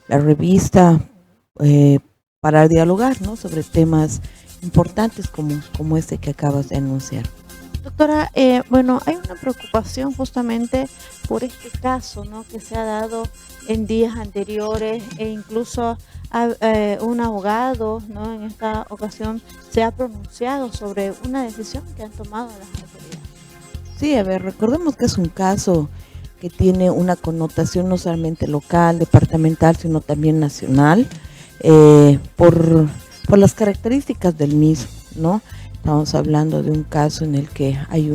la revista eh, para dialogar, ¿no?, sobre temas importantes como este que acabas de anunciar. Doctora, bueno, hay una preocupación justamente por este caso, ¿no?, que se ha dado en días anteriores e incluso un abogado, ¿no?, en esta ocasión se ha pronunciado sobre una decisión que han tomado las autoridades. Sí, a ver, recordemos que es un caso que tiene una connotación no solamente local, departamental, sino también nacional, por las características del mismo, ¿no? Estamos hablando de un caso en el que hay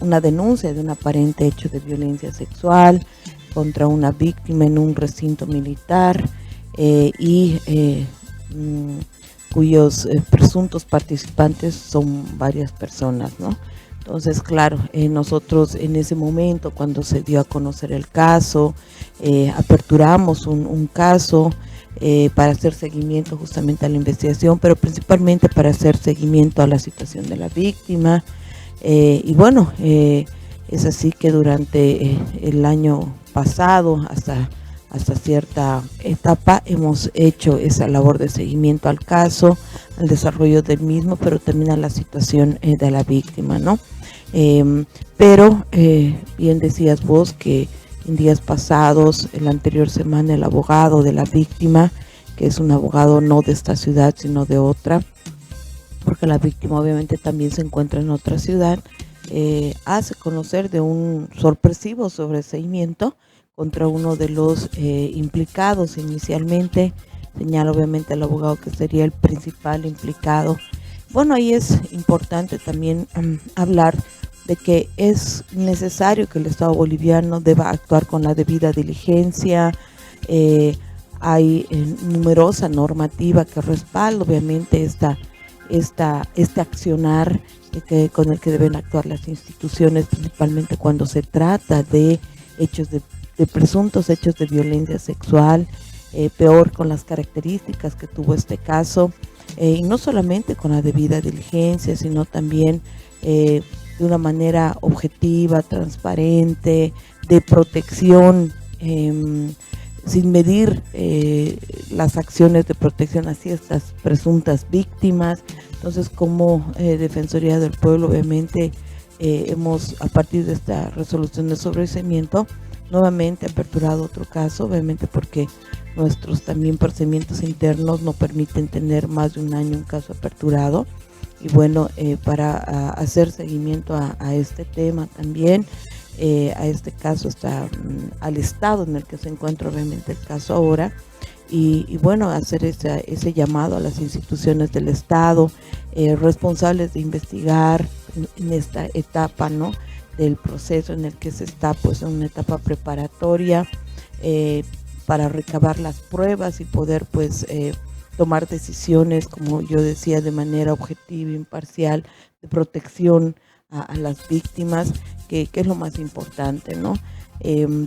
una denuncia de un aparente hecho de violencia sexual contra una víctima en un recinto militar y cuyos presuntos participantes son varias personas, ¿no? Entonces, claro, nosotros en ese momento, cuando se dio a conocer el caso, aperturamos un caso para hacer seguimiento justamente a la investigación, pero principalmente para hacer seguimiento a la situación de la víctima. Y bueno, es así que durante el año pasado, hasta cierta etapa, hemos hecho esa labor de seguimiento al caso, al desarrollo del mismo, pero también a la situación de la víctima, ¿no? Pero bien decías vos que en días pasados, en la anterior semana, el abogado de la víctima, que es un abogado no de esta ciudad, sino de otra, porque la víctima obviamente también se encuentra en otra ciudad, hace conocer de un sorpresivo sobreseimiento contra uno de los implicados inicialmente. Señala obviamente al abogado que sería el principal implicado. Bueno, ahí es importante también hablar de que es necesario que el Estado boliviano deba actuar con la debida diligencia. Hay numerosa normativa que respalda obviamente este accionar con el que deben actuar las instituciones, principalmente cuando se trata de hechos de presuntos hechos de violencia sexual, peor con las características que tuvo este caso, y no solamente con la debida diligencia, sino también de una manera objetiva, transparente, de protección, sin medir las acciones de protección hacia estas presuntas víctimas. Entonces, como Defensoría del Pueblo, obviamente, hemos, a partir de esta resolución de sobreseimiento, nuevamente aperturado otro caso, obviamente porque nuestros también procedimientos internos no permiten tener más de un año un caso aperturado. Y bueno, para hacer seguimiento a este tema también, a este caso, al estado en el que se encuentra obviamente el caso ahora, y bueno, hacer ese llamado a las instituciones del Estado, responsables de investigar en esta etapa, ¿no?, del proceso en el que se está, pues, en una etapa preparatoria, para recabar las pruebas y poder, pues, tomar decisiones, como yo decía, de manera objetiva, imparcial, de protección a las víctimas, que es lo más importante, ¿no?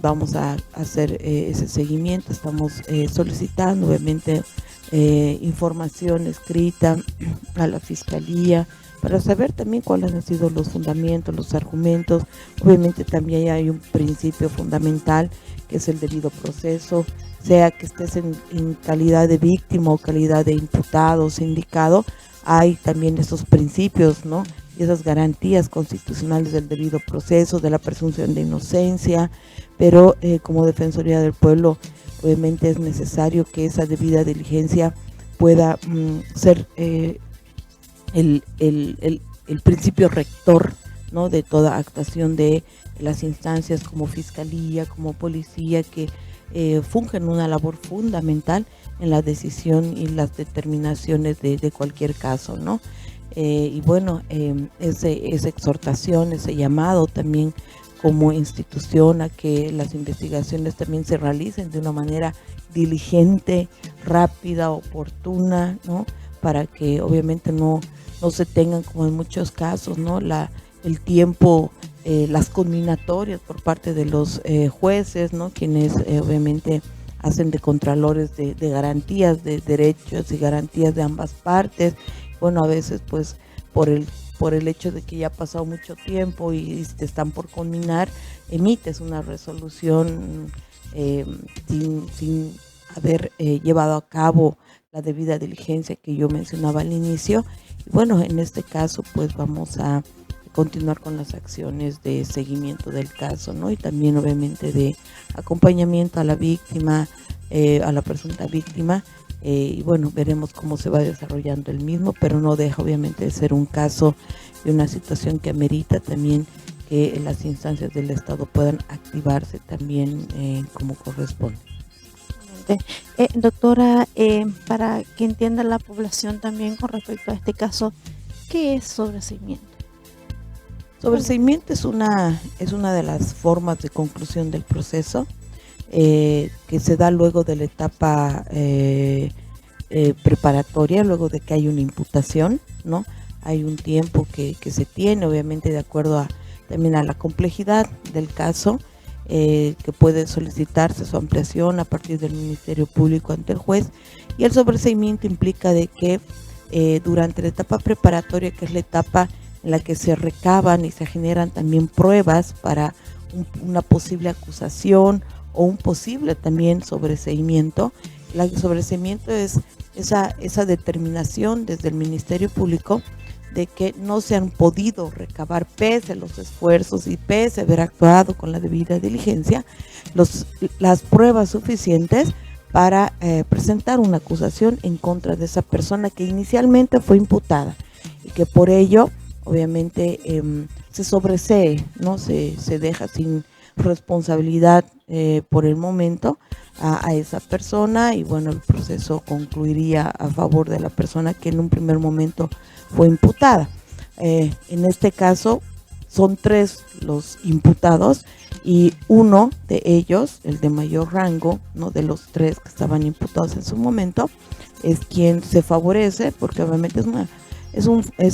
Vamos a hacer ese seguimiento, estamos solicitando obviamente información escrita a la Fiscalía para saber también cuáles han sido los fundamentos, los argumentos. Obviamente también hay un principio fundamental que es el debido proceso, sea que estés en calidad de víctima o calidad de imputado o sindicado, hay también esos principios, ¿no?, y esas garantías constitucionales del debido proceso, de la presunción de inocencia, pero como Defensoría del Pueblo, obviamente es necesario que esa debida diligencia pueda ser el principio rector, ¿no?, de toda actuación de las instancias como Fiscalía, como Policía, que fungen una labor fundamental en la decisión y las determinaciones de cualquier caso, ¿no? Y bueno, esa exhortación, ese llamado también como institución a que las investigaciones también se realicen de una manera diligente, rápida, oportuna, ¿no?, para que obviamente no se tengan, como en muchos casos, ¿no?, el tiempo, las conminatorias por parte de los jueces, ¿no?, quienes obviamente hacen de contralores de garantías de derechos y garantías de ambas partes. Bueno, a veces pues por el hecho de que ya ha pasado mucho tiempo y te están por conminar, emites una resolución sin haber llevado a cabo la debida diligencia que yo mencionaba al inicio. Y bueno, en este caso pues vamos a continuar con las acciones de seguimiento del caso, ¿no? Y también obviamente de acompañamiento a la víctima, a la presunta víctima, y bueno, veremos cómo se va desarrollando el mismo, pero no deja obviamente de ser un caso y una situación que amerita también que las instancias del Estado puedan activarse también como corresponde. Doctora, para que entienda la población también con respecto a este caso, ¿qué es sobreseimiento? Sobreseimiento es una de las formas de conclusión del proceso que se da luego de la etapa preparatoria, luego de que hay una imputación, ¿no? Hay un tiempo que se tiene, obviamente de acuerdo también a la complejidad del caso, que puede solicitarse su ampliación a partir del Ministerio Público ante el juez, y el sobreseimiento implica de que durante la etapa preparatoria, que es la etapa en la que se recaban y se generan también pruebas para una posible acusación o un posible también sobreseimiento. El sobreseimiento es esa determinación desde el Ministerio Público de que no se han podido recabar, pese a los esfuerzos y pese a haber actuado con la debida diligencia, las pruebas suficientes para presentar una acusación en contra de esa persona que inicialmente fue imputada, y que por ello obviamente se sobresee, ¿no? Se deja sin responsabilidad por el momento a esa persona, y bueno, el proceso concluiría a favor de la persona que en un primer momento fue imputada. En este caso son 3 los imputados, y uno de ellos, el de mayor rango, ¿no?, de los 3 que estaban imputados en su momento, es quien se favorece, porque obviamente es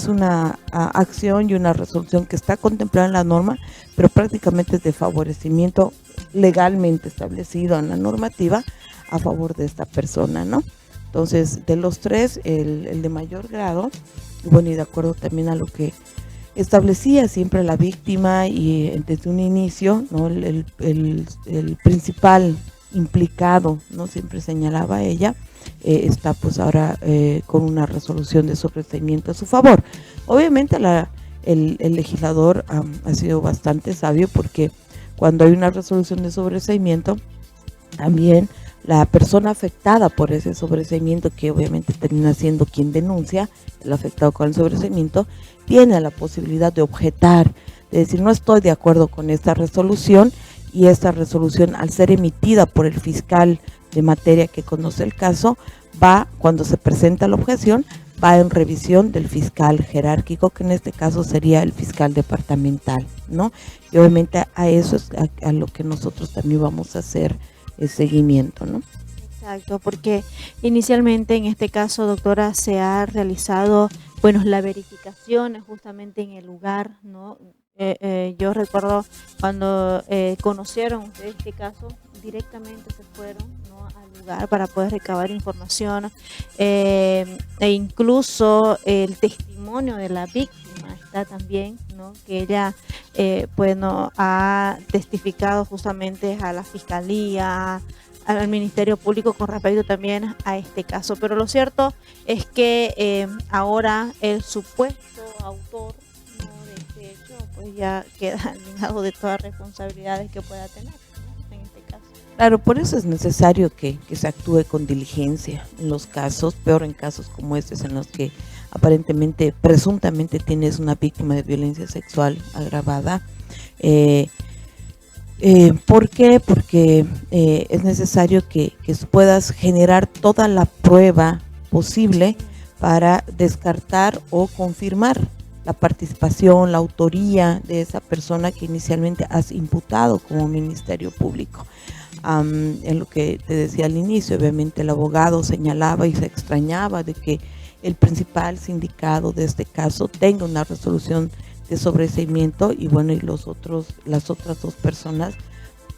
una acción y una resolución que está contemplada en la norma, pero prácticamente es de favorecimiento legalmente establecido en la normativa a favor de esta persona, ¿no? Entonces, de los 3, el de mayor grado, y bueno, y de acuerdo también a lo que establecía siempre la víctima y desde un inicio, ¿no?, el principal implicado, ¿no?, siempre señalaba ella, está pues ahora con una resolución de sobreseimiento a su favor. Obviamente el legislador ha sido bastante sabio, porque cuando hay una resolución de sobreseimiento, también la persona afectada por ese sobreseimiento, que obviamente termina siendo quien denuncia, el afectado con el sobreseimiento, tiene la posibilidad de objetar, de decir: no estoy de acuerdo con esta resolución, y esta resolución, al ser emitida por el fiscal de materia que conoce el caso, cuando se presenta la objeción, va en revisión del fiscal jerárquico, que en este caso sería el fiscal departamental, ¿no? Y obviamente a eso es a lo que nosotros también vamos a hacer el seguimiento, ¿no? Exacto, porque inicialmente en este caso, doctora, se ha realizado, bueno, la verificación justamente en el lugar, ¿no? Yo recuerdo cuando conocieron ustedes este caso, directamente se fueron, ¿no?, al lugar para poder recabar información, e incluso el testimonio de la víctima está también, ¿no?, que ella bueno, ha testificado justamente a la fiscalía, al Ministerio Público con respecto también a este caso. Pero lo cierto es que ahora el supuesto autor, ¿no?, de este hecho, pues ya queda librado de todas responsabilidades que pueda tener, ¿no?, en este caso. Claro, por eso es necesario que se actúe con diligencia en los casos, peor en casos como estos, en los que aparentemente, presuntamente tienes una víctima de violencia sexual agravada. ¿Por qué? Porque es necesario que puedas generar toda la prueba posible para descartar o confirmar la participación, la autoría de esa persona que inicialmente has imputado como Ministerio Público. En lo que te decía al inicio, obviamente el abogado señalaba y se extrañaba de que el principal sindicado de este caso tenga una resolución de sobreseimiento, y bueno, y las otras 2 personas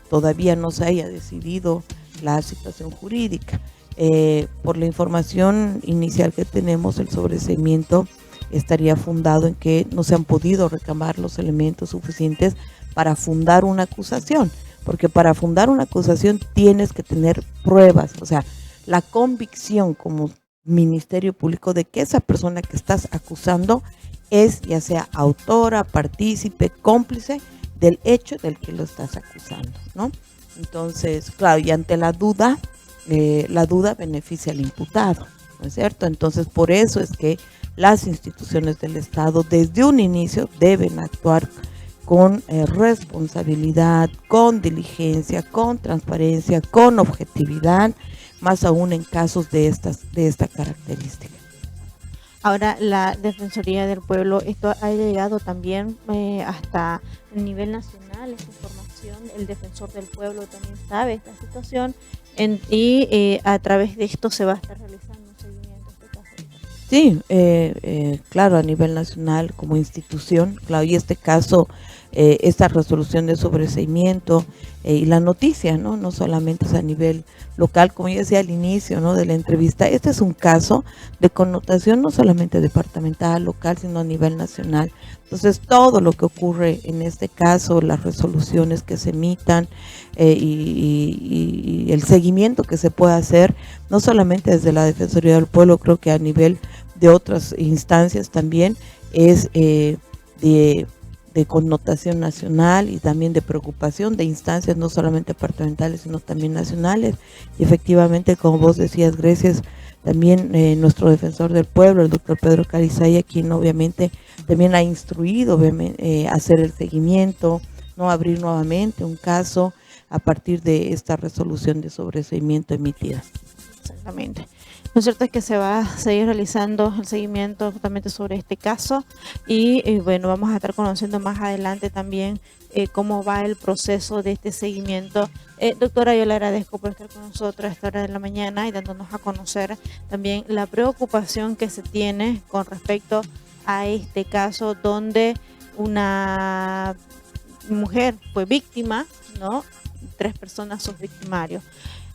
todavía no se haya decidido la situación jurídica. Por la información inicial que tenemos, el sobreseimiento estaría fundado en que no se han podido recabar los elementos suficientes para fundar una acusación. porque para fundar una acusación tienes que tener pruebas, o sea, la convicción como Ministerio Público de que esa persona que estás acusando es ya sea autora, partícipe, cómplice del hecho del que lo estás acusando, ¿no? Entonces, claro, y ante la duda beneficia al imputado, ¿no es cierto? Entonces, por eso es que las instituciones del Estado desde un inicio deben actuar con responsabilidad, con diligencia, con transparencia, con objetividad, más aún en casos de esta característica. Ahora, la Defensoría del Pueblo, esto ha llegado también hasta el nivel nacional, esta información, el Defensor del Pueblo también sabe esta situación y a través de esto se va a estar realizando un seguimiento de este caso. Sí, claro, a nivel nacional como institución, claro, y este caso, esta resolución de sobreseimiento y la noticia, ¿no? No solamente es a nivel local, como yo decía al inicio, ¿no? De la entrevista, este es un caso de connotación no solamente departamental, local, sino a nivel nacional. Entonces, todo lo que ocurre en este caso, las resoluciones que se emitan y el seguimiento que se puede hacer, no solamente desde la Defensoría del Pueblo, creo que a nivel de otras instancias también es de connotación nacional y también de preocupación de instancias no solamente departamentales sino también nacionales. Y efectivamente, como vos decías, Grecia, también nuestro defensor del pueblo, el doctor Pedro Carizaya, quien obviamente también ha instruido hacer el seguimiento, no abrir nuevamente un caso a partir de esta resolución de sobreseimiento emitida. Exactamente. Lo cierto es que se va a seguir realizando el seguimiento justamente sobre este caso y bueno, vamos a estar conociendo más adelante también cómo va el proceso de este seguimiento. Doctora, yo le agradezco por estar con nosotros a esta hora de la mañana y dándonos a conocer también la preocupación que se tiene con respecto a este caso donde una mujer fue víctima, ¿no? 3 personas son victimarios.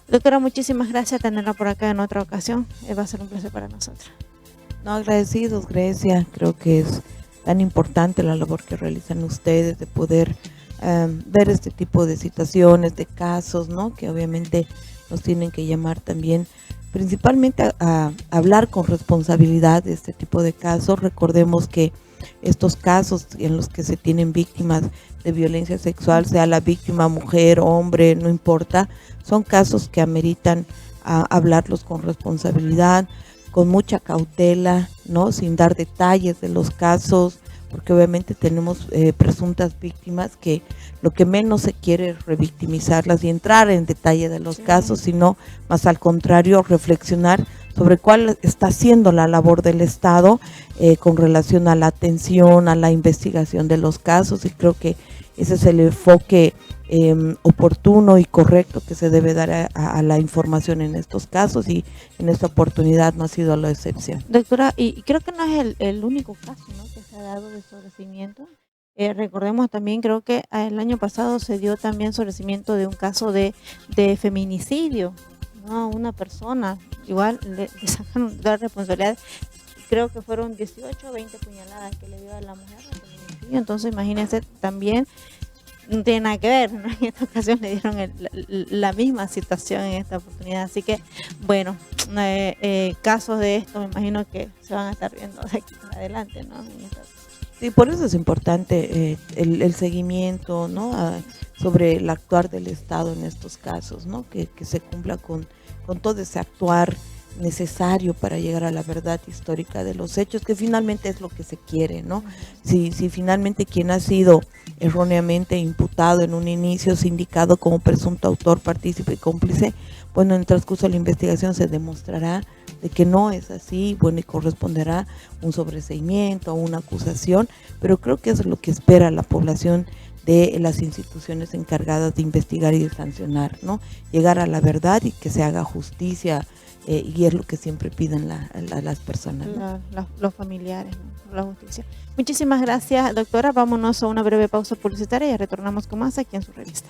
Doctora, muchísimas gracias por tenerla por acá en otra ocasión. Va a ser un placer para nosotros. No, agradecidos, Grecia. Creo que es tan importante la labor que realizan ustedes de poder ver este tipo de situaciones, de casos, ¿no? Que obviamente nos tienen que llamar también principalmente a hablar con responsabilidad de este tipo de casos. Recordemos que estos casos en los que se tienen víctimas de violencia sexual, sea la víctima mujer, hombre, no importa, son casos que ameritan hablarlos con responsabilidad, con mucha cautela, ¿no? Sin dar detalles de los casos, porque obviamente tenemos presuntas víctimas que lo que menos se quiere es revictimizarlas y entrar en detalle de los casos, sino más al contrario, reflexionar sobre cuál está siendo la labor del Estado con relación a la atención, a la investigación de los casos, y creo que ese es el enfoque oportuno y correcto que se debe dar a la información en estos casos, y en esta oportunidad no ha sido la excepción. Doctora, y creo que no es el único caso, ¿no?, que se ha dado de sobreseimiento. Recordemos también, creo que el año pasado se dio también sobreseimiento de un caso de feminicidio, ¿no? Una persona, igual le sacaron la responsabilidad, creo que fueron 18 o 20 puñaladas que le dio a la mujer de feminicidio. Entonces imagínense, también no tiene nada que ver, ¿no? En esta ocasión le dieron la misma situación en esta oportunidad. Así que, bueno, casos de esto me imagino que se van a estar viendo de aquí en adelante, ¿no? Sí, por eso es importante el seguimiento, ¿no? Sobre el actuar del Estado en estos casos, ¿no? Que se cumpla con todo ese actuar necesario para llegar a la verdad histórica de los hechos, que finalmente es lo que se quiere, ¿no? Si finalmente quien ha sido erróneamente imputado en un inicio es indicado como presunto autor, partícipe y cómplice, bueno, en el transcurso de la investigación se demostrará de que no es así, bueno, y corresponderá un sobreseimiento o una acusación, pero creo que eso es lo que espera la población de las instituciones encargadas de investigar y de sancionar, ¿no? Llegar a la verdad y que se haga justicia, y es lo que siempre piden las personas, ¿no? Los familiares, ¿no? La justicia. Muchísimas gracias, doctora. Vámonos a una breve pausa publicitaria y retornamos con más aquí en su revista.